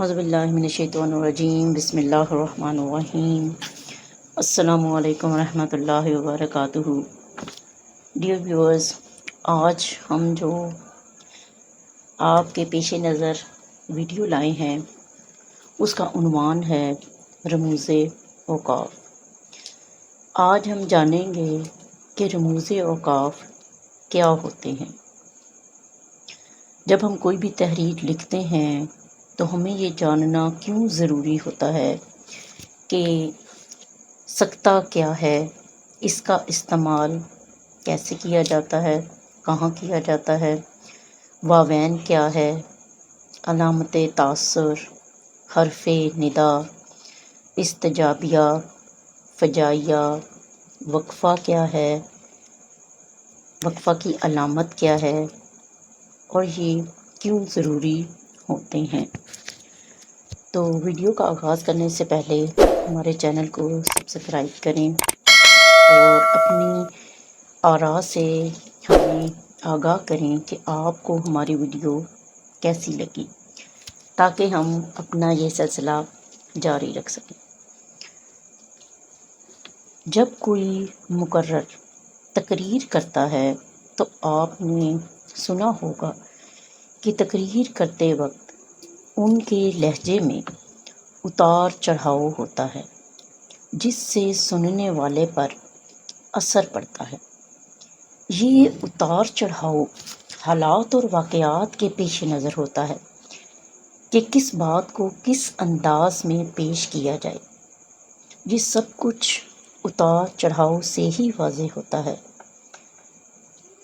اعوذ باللہ من الشیطان الرجیم، بسم اللہ الرحمن الرحیم۔ السلام علیکم ورحمۃ اللہ وبرکاتہ۔ ڈیئر ویورز، آج ہم جو آپ کے پیش نظر ویڈیو لائے ہیں اس کا عنوان ہے رموز اوقاف۔ آج ہم جانیں گے کہ رموز اوقاف کیا ہوتے ہیں۔ جب ہم کوئی بھی تحریر لکھتے ہیں تو ہمیں یہ جاننا کیوں ضروری ہوتا ہے کہ سکتہ کیا ہے، اس کا استعمال کیسے کیا جاتا ہے، کہاں کیا جاتا ہے، واوین کیا ہے، علامت تاثر، حرف ندا، استجابیہ، فجائیہ، وقفہ کیا ہے، وقفہ کی علامت کیا ہے اور یہ کیوں ضروری ہوتے ہیں۔ تو ویڈیو کا آغاز کرنے سے پہلے ہمارے چینل کو سبسکرائب کریں اور اپنی آراء سے ہمیں آگاہ کریں کہ آپ کو ہماری ویڈیو کیسی لگی، تاکہ ہم اپنا یہ سلسلہ جاری رکھ سکیں۔ جب کوئی مقرر تقریر کرتا ہے تو آپ نے سنا ہوگا کہ تقریر کرتے وقت ان کے لہجے میں اتار چڑھاؤ ہوتا ہے، جس سے سننے والے پر اثر پڑتا ہے۔ یہ اتار چڑھاؤ حالات اور واقعات کے پیش نظر ہوتا ہے کہ کس بات کو کس انداز میں پیش کیا جائے۔ یہ سب کچھ اتار چڑھاؤ سے ہی واضح ہوتا ہے۔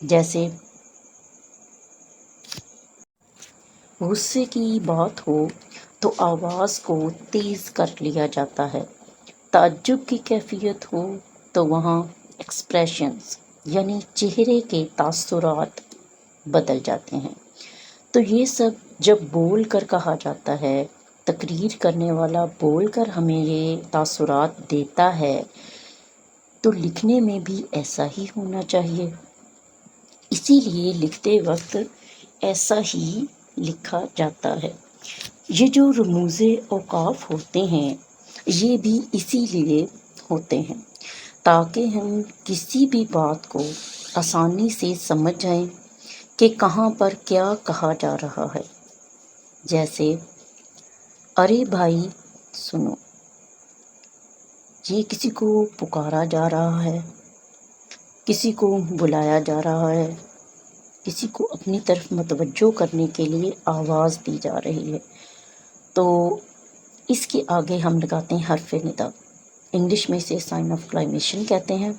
جیسے غصے کی بات ہو تو آواز کو تیز کر لیا جاتا ہے، تعجب کی کیفیت ہو تو وہاں ایکسپریشنز یعنی چہرے کے تاثرات بدل جاتے ہیں۔ تو یہ سب جب بول کر کہا جاتا ہے، تقریر کرنے والا بول کر ہمیں یہ تاثرات دیتا ہے، تو لکھنے میں بھی ایسا ہی ہونا چاہیے۔ اسی لیے لکھتے وقت ایسا ہی لکھا جاتا ہے۔ یہ جو رموز اوقاف ہوتے ہیں یہ بھی اسی لیے ہوتے ہیں تاکہ ہم کسی بھی بات کو آسانی سے سمجھ جائیں کہ کہاں پر کیا کہا جا رہا ہے۔ جیسے ارے بھائی سنو، یہ کسی کو پکارا جا رہا ہے، کسی کو بلایا جا رہا ہے، کسی کو اپنی طرف متوجہ کرنے کے لیے آواز دی جا رہی ہے۔ تو اس کے آگے ہم لگاتے ہیں حرف ندا، انگلش میں اسے سائن آف کلائمیشن کہتے ہیں۔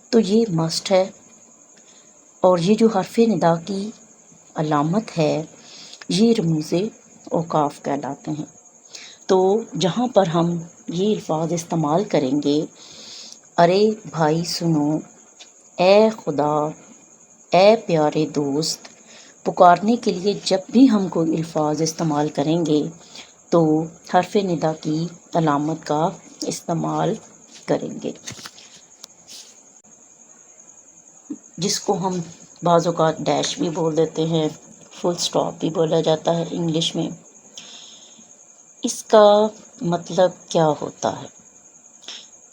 تو یہ مسٹ ہے، اور یہ جو حرف ندا کی علامت ہے یہ رموز اوقاف کہلاتے ہیں۔ تو جہاں پر ہم یہ الفاظ استعمال کریں گے، ارے بھائی سنو، اے خدا، اے پیارے دوست، پکارنے کے لیے جب بھی ہم کوئی الفاظ استعمال کریں گے تو حرف ندا کی علامت کا استعمال کریں گے، جس کو ہم بعض اوقات ڈیش بھی بول دیتے ہیں، فل سٹاپ بھی بولا جاتا ہے انگلش میں۔ اس کا مطلب کیا ہوتا ہے؟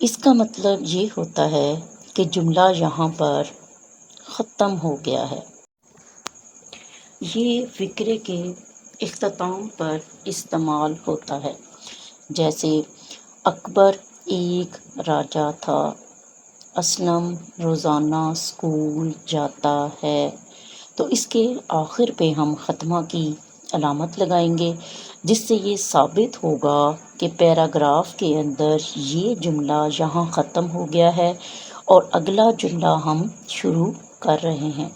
اس کا مطلب یہ ہوتا ہے کہ جملہ یہاں پر ختم ہو گیا ہے۔ یہ فقرے کے اختتام پر استعمال ہوتا ہے۔ جیسے اکبر ایک راجا تھا، اسلم روزانہ اسکول جاتا ہے۔ تو اس کے آخر پہ ہم ختمہ کی علامت لگائیں گے، جس سے یہ ثابت ہوگا کہ پیراگراف کے اندر یہ جملہ یہاں ختم ہو گیا ہے اور اگلا جملہ ہم شروع کر رہے ہیں۔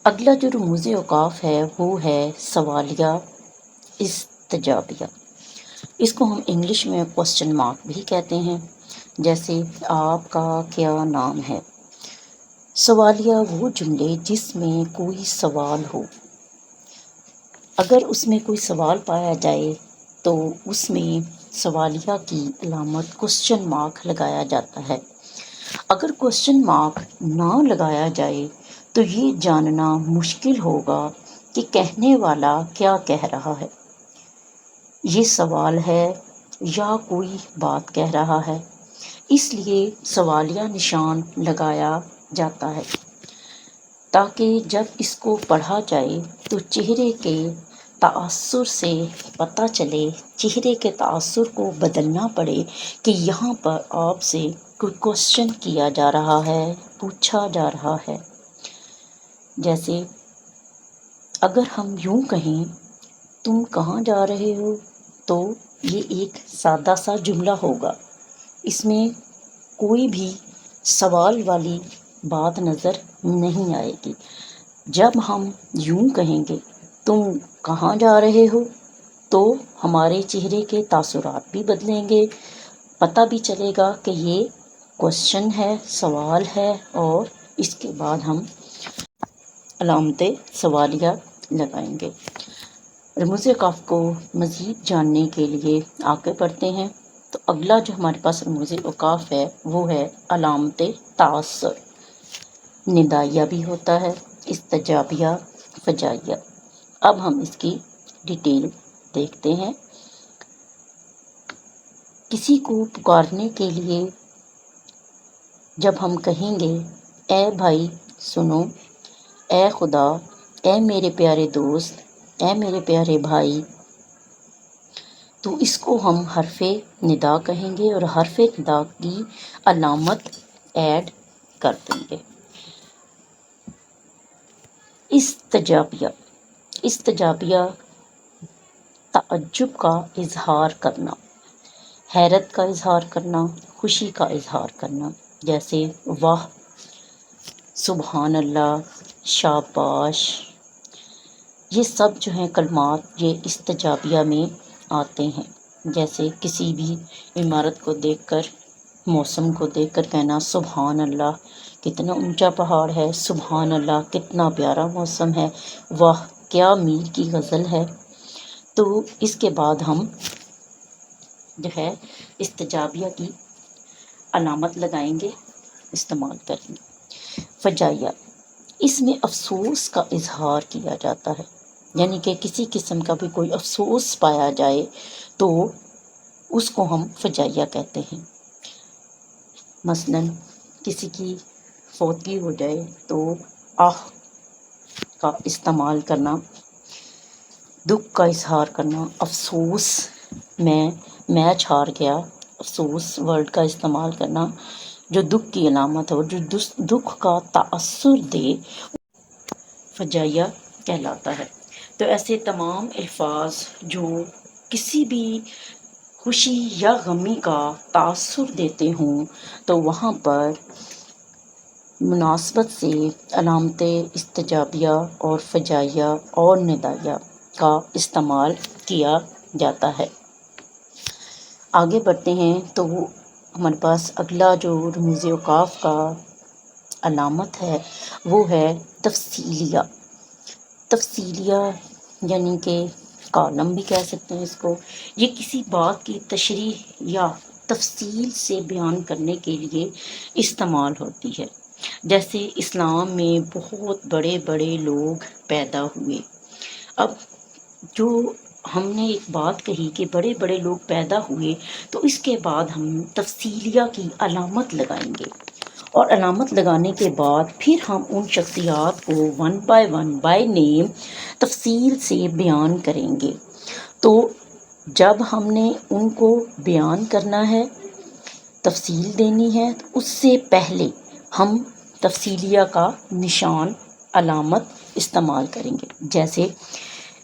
اگلا جو رموز اوقاف ہے وہ ہے سوالیہ استجابیہ۔ اس کو ہم انگلش میں کوسچن مارک بھی کہتے ہیں۔ جیسے آپ کا کیا نام ہے؟ سوالیہ وہ جملے جس میں کوئی سوال ہو، اگر اس میں کوئی سوال پایا جائے تو اس میں سوالیہ کی علامت کوسچن مارک لگایا جاتا ہے۔ اگر کوسچن مارک نہ لگایا جائے تو یہ جاننا مشکل ہوگا کہ کہنے والا کیا کہہ رہا ہے۔ یہ سوال ہے یا کوئی بات کہہ رہا ہے، اس لیے سوالیہ نشان لگایا جاتا ہے تاکہ جب اس کو پڑھا جائے تو چہرے کے تاثر سے پتہ چلے، چہرے کے تاثر کو بدلنا پڑے کہ یہاں پر آپ سے کوئی کوشچن کیا جا رہا ہے، پوچھا جا رہا ہے۔ جیسے اگر ہم یوں کہیں تم کہاں جا رہے ہو، تو یہ ایک سادہ سا جملہ ہوگا، اس میں کوئی بھی سوال والی بات نظر نہیں آئے گی۔ جب ہم یوں کہیں گے تم کہاں جا رہے ہو، تو ہمارے چہرے کے تاثرات بھی بدلیں گے، پتہ بھی چلے گا کہ یہ کوشچن ہے، سوال ہے، اور اس کے بعد ہم علامت سوالیہ لگائیں گے۔ رموز قاف کو مزید جاننے کے لیے آگے بڑھتے ہیں۔ تو اگلا جو ہمارے پاس رموز اوقاف ہے وہ ہے علامت تعثر۔ ندائیہ بھی ہوتا ہے، استجابیہ، فجائیہ۔ اب ہم اس کی ڈیٹیل دیکھتے ہیں۔ کسی کو پکارنے کے لیے جب ہم کہیں گے اے بھائی سنو، اے خدا، اے میرے پیارے دوست، اے میرے پیارے بھائی، تو اس کو ہم حرف ندا کہیں گے اور حرف ندا کی علامت ایڈ کر دیں گے۔ استجابیہ، استجابیہ تعجب کا اظہار کرنا، حیرت کا اظہار کرنا، خوشی کا اظہار کرنا، جیسے واہ، سبحان اللہ، شاباش، یہ سب جو ہیں کلمات یہ استجابیہ میں آتے ہیں۔ جیسے کسی بھی عمارت کو دیکھ کر، موسم کو دیکھ کر کہنا سبحان اللہ، کتنا اونچا پہاڑ ہے، سبحان اللہ، کتنا پیارا موسم ہے، واہ کیا میر کی غزل ہے۔ تو اس کے بعد ہم جو ہے استجابیہ کی علامت لگائیں گے، استعمال کریں گے۔ فجائیہ، اس میں افسوس کا اظہار کیا جاتا ہے، یعنی کہ کسی قسم کا بھی کوئی افسوس پایا جائے تو اس کو ہم فجائیہ کہتے ہیں۔ مثلاً کسی کی فوتگی ہو جائے تو آہ کا استعمال کرنا، دکھ کا اظہار کرنا، افسوس، میں ہار گیا، افسوس ورڈ کا استعمال کرنا جو دکھ کی علامت ہو، جو دکھ کا تاثر دے، فجائیہ کہلاتا ہے۔ تو ایسے تمام الفاظ جو کسی بھی خوشی یا غمی کا تاثر دیتے ہوں تو وہاں پر مناسبت سے علامت استجابیہ اور فجائیہ اور ندائیہ کا استعمال کیا جاتا ہے۔ آگے بڑھتے ہیں تو ہمارے پاس اگلا جو رموز اوقاف کا علامت ہے وہ ہے تفصیلیہ۔ تفصیلیہ یعنی کہ کالم بھی کہہ سکتے ہیں اس کو، یہ کسی بات کی تشریح یا تفصیل سے بیان کرنے کے لیے استعمال ہوتی ہے۔ جیسے اسلام میں بہت بڑے بڑے لوگ پیدا ہوئے، اب جو ہم نے ایک بات کہی کہ بڑے بڑے لوگ پیدا ہوئے تو اس کے بعد ہم تفصیلیہ کی علامت لگائیں گے، اور علامت لگانے کے بعد پھر ہم ان شخصیات کو ون بائی نیم تفصیل سے بیان کریں گے۔ تو جب ہم نے ان کو بیان کرنا ہے، تفصیل دینی ہے، تو اس سے پہلے ہم تفصیلیہ کا نشان، علامت استعمال کریں گے۔ جیسے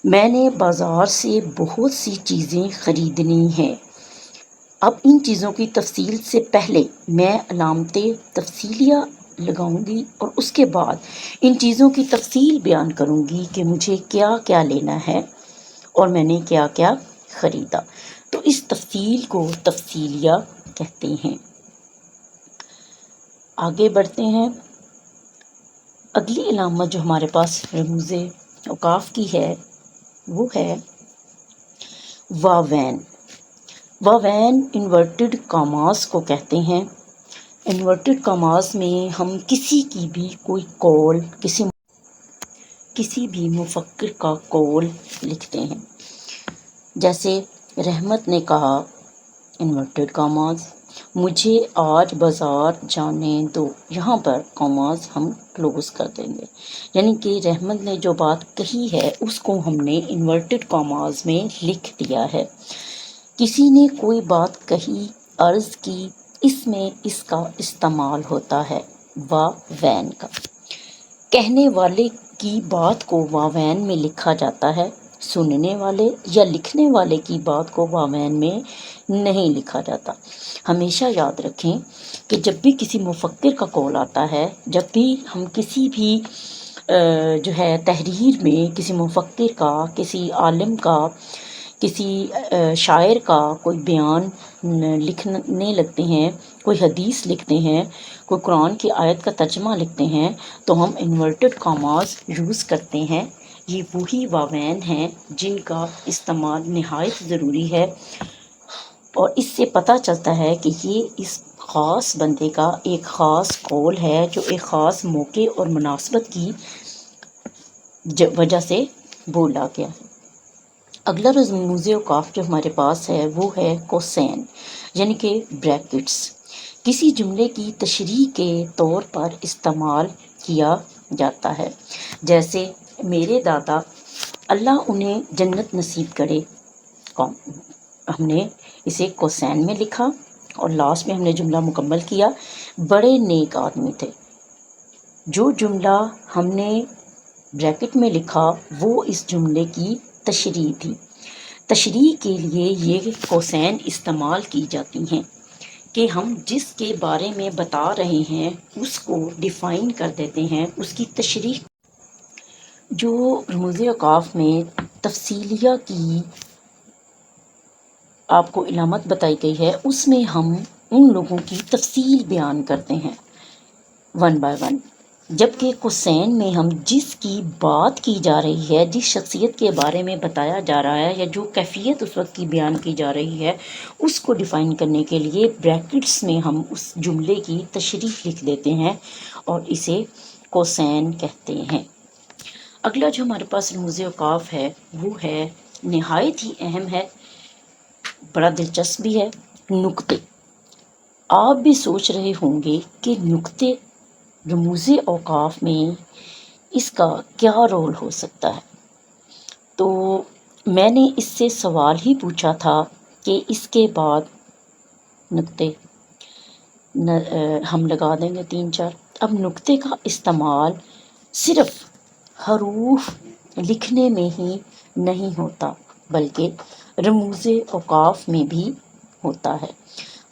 میں نے بازار سے بہت سی چیزیں خریدنی ہیں، اب ان چیزوں کی تفصیل سے پہلے میں علامت تفصیلیہ لگاؤں گی اور اس کے بعد ان چیزوں کی تفصیل بیان کروں گی کہ مجھے کیا کیا لینا ہے اور میں نے کیا کیا خریدا۔ تو اس تفصیل کو تفصیلیہ کہتے ہیں۔ آگے بڑھتے ہیں۔ اگلی علامت جو ہمارے پاس رموز اوقاف کی ہے وہ ہے واوین۔ واوین انورٹڈ کاماز کو کہتے ہیں۔ انورٹڈ کاماز میں ہم کسی کی بھی کوئی قول، کسی بھی مفکر کا قول لکھتے ہیں۔ جیسے رحمت نے کہا انورٹڈ کاماز مجھے آج بازار جانے دو، یہاں پر کاماز ہم کلوز کر دیں گے، یعنی کہ رحمت نے جو بات کہی ہے اس کو ہم نے انورٹڈ کاماز میں لکھ دیا ہے۔ کسی نے کوئی بات کہی، عرض کی، اس میں اس کا استعمال ہوتا ہے واوین کا۔ کہنے والے کی بات کو واوین میں لکھا جاتا ہے، سننے والے یا لکھنے والے کی بات کو واوین میں نہیں لکھا جاتا۔ ہمیشہ یاد رکھیں کہ جب بھی کسی مفکر کا قول آتا ہے، جب بھی ہم کسی بھی جو ہے تحریر میں کسی مفکر کا، کسی عالم کا، کسی شاعر کا کوئی بیان لکھنے لگتے ہیں، کوئی حدیث لکھتے ہیں، کوئی قرآن کی آیت کا ترجمہ لکھتے ہیں، تو ہم انورٹڈ کاماز یوز کرتے ہیں۔ یہ وہی واوین ہیں جن کا استعمال نہایت ضروری ہے، اور اس سے پتہ چلتا ہے کہ یہ اس خاص بندے کا ایک خاص قول ہے جو ایک خاص موقع اور مناسبت کی وجہ سے بولا گیا ہے۔ اگلا رموز اوقاف جو ہمارے پاس ہے وہ ہے کوسین، یعنی کہ بریکٹس۔ کسی جملے کی تشریح کے طور پر استعمال کیا جاتا ہے، جیسے میرے دادا اللہ انہیں جنت نصیب کرے، ہم نے اسے کوسین میں لکھا اور لاسٹ میں ہم نے جملہ مکمل کیا، بڑے نیک آدمی تھے۔ جو جملہ ہم نے بریکٹ میں لکھا وہ اس جملے کی تشریح تھی۔ تشریح کے لیے یہ کوسین استعمال کی جاتی ہیں کہ ہم جس کے بارے میں بتا رہے ہیں اس کو ڈیفائن کر دیتے ہیں، اس کی تشریح۔ جو رموز اوقاف میں تفصیلیہ کی آپ کو علامت بتائی گئی ہے اس میں ہم ان لوگوں کی تفصیل بیان کرتے ہیں ون بائی ون، جبکہ کوسین میں ہم جس کی بات کی جا رہی ہے، جس شخصیت کے بارے میں بتایا جا رہا ہے یا جو کیفیت اس وقت کی بیان کی جا رہی ہے اس کو ڈیفائن کرنے کے لیے بریکٹس میں ہم اس جملے کی تشریح لکھ دیتے ہیں اور اسے کوسین کہتے ہیں۔ اگلا جو ہمارے پاس رموز اوقاف ہے وہ ہے نہایت ہی اہم ہے، بڑا دلچسپ بھی ہے، نقطے۔ آپ بھی سوچ رہے ہوں گے کہ نقطے رموز اوقاف میں اس کا کیا رول ہو سکتا ہے، تو میں نے اس سے سوال ہی پوچھا تھا کہ اس کے بعد نقطے ہم لگا دیں گے 3-4۔ اب نقطے کا استعمال صرف حروف لکھنے میں ہی نہیں ہوتا بلکہ رموز اوقاف میں بھی ہوتا ہے۔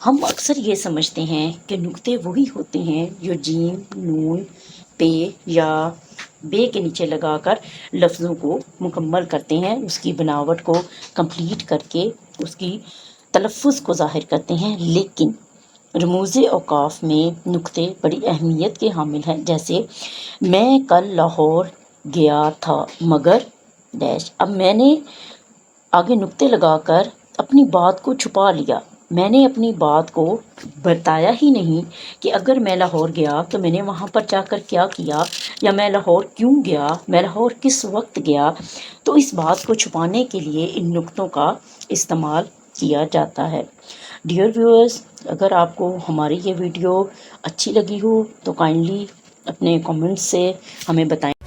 ہم اکثر یہ سمجھتے ہیں کہ نقطے وہی ہوتے ہیں جو جیم، نون، پے یا بے کے نیچے لگا کر لفظوں کو مکمل کرتے ہیں، اس کی بناوٹ کو کمپلیٹ کر کے اس کی تلفظ کو ظاہر کرتے ہیں، لیکن رموز اوقاف میں نقطے بڑی اہمیت کے حامل ہیں۔ جیسے میں کل لاہور گیا تھا مگر ڈیش، اب میں نے آگے نقطے لگا کر اپنی بات کو چھپا لیا، میں نے اپنی بات کو بتایا ہی نہیں کہ اگر میں لاہور گیا تو میں نے وہاں پر جا کر کیا کیا، یا میں لاہور کیوں گیا، میں لاہور کس وقت گیا۔ تو اس بات کو چھپانے کے لیے ان نقطوں کا استعمال کیا جاتا ہے۔ ڈیئر ویورز، اگر آپ کو ہماری یہ ویڈیو اچھی لگی ہو تو کائنڈلی اپنے کامنٹس سے ہمیں بتائیں۔